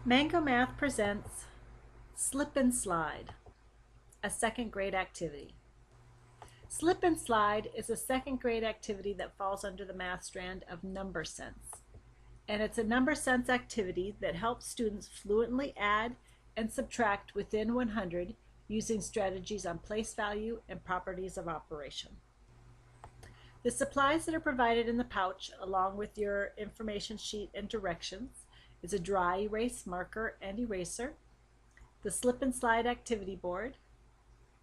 Mango Math presents Slip and Slide, a second grade activity. Slip and Slide is a second grade activity that falls under the math strand of number sense. And it's a number sense activity that helps students fluently add and subtract within 100 using strategies on place value and properties of operation. The supplies that are provided in the pouch, along with your information sheet and directions, is a dry erase marker and eraser, the slip and slide activity board,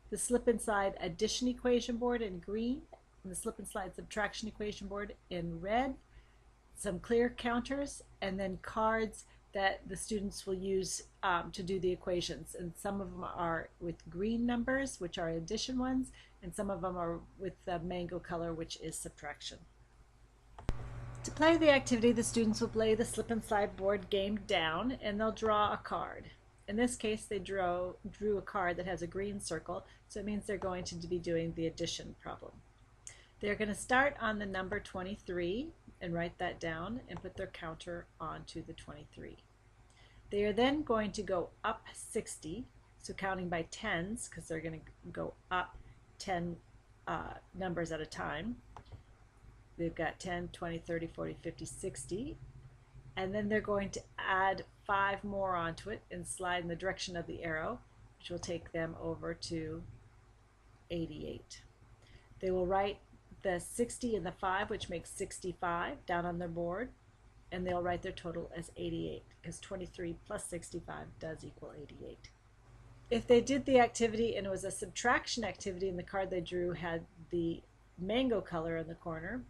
the slip and slide addition equation board in green, and the slip and slide subtraction equation board in red, some clear counters, and then cards that the students will use to do the equations. And some of them are with green numbers, which are addition ones, and some of them are with the mango color, which is subtraction. To play the activity, the students will lay the slip and slide board game down and they'll draw a card. In this case, they drew a card that has a green circle, so it means they're going to be doing the addition problem. They're going to start on the number 23 and write that down and put their counter onto the 23. They are then going to go up 60, so counting by tens, because they're going to go up 10 numbers at a time. They've got 10, 20, 30, 40, 50, 60. And then they're going to add 5 more onto it and slide in the direction of the arrow, which will take them over to 88. They will write the 60 and the 5, which makes 65, down on their board, and they'll write their total as 88, because 23 plus 65 does equal 88. If they did the activity and it was a subtraction activity and the card they drew had the mango color in the corner,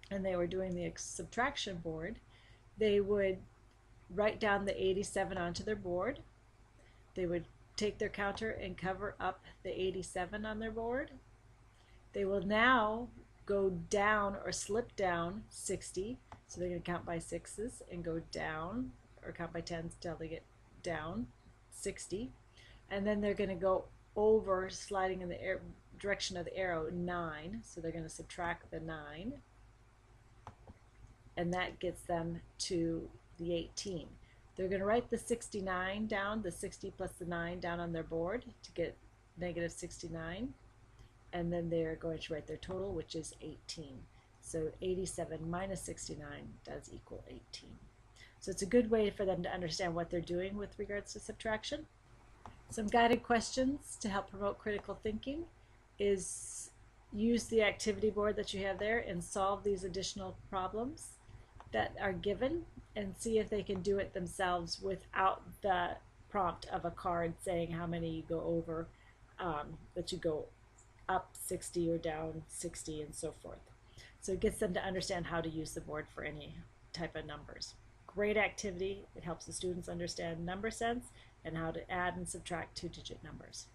and they were doing the subtraction board, they would write down the 87 onto their board. They would take their counter and cover up the 87 on their board. They will now go down or slip down 60, so they're going to count by sixes and go down, or count by tens until they get down 60, and then they're going to go over, sliding in the direction of the arrow, 9, so they're going to subtract the 9, and that gets them to the 18. They're going to write the 69 down, the 60 plus the 9 down on their board to get negative 69, and then they're going to write their total, which is 18. So 87 minus 69 does equal 18. So it's a good way for them to understand what they're doing with regards to subtraction. Some guided questions to help promote critical thinking is use the activity board that you have there and solve these additional problems that are given and see if they can do it themselves without the prompt of a card saying how many you go over, that you go up 60 or down 60 and so forth. So it gets them to understand how to use the board for any type of numbers. Great activity. It helps the students understand number sense and how to add and subtract 2-digit numbers.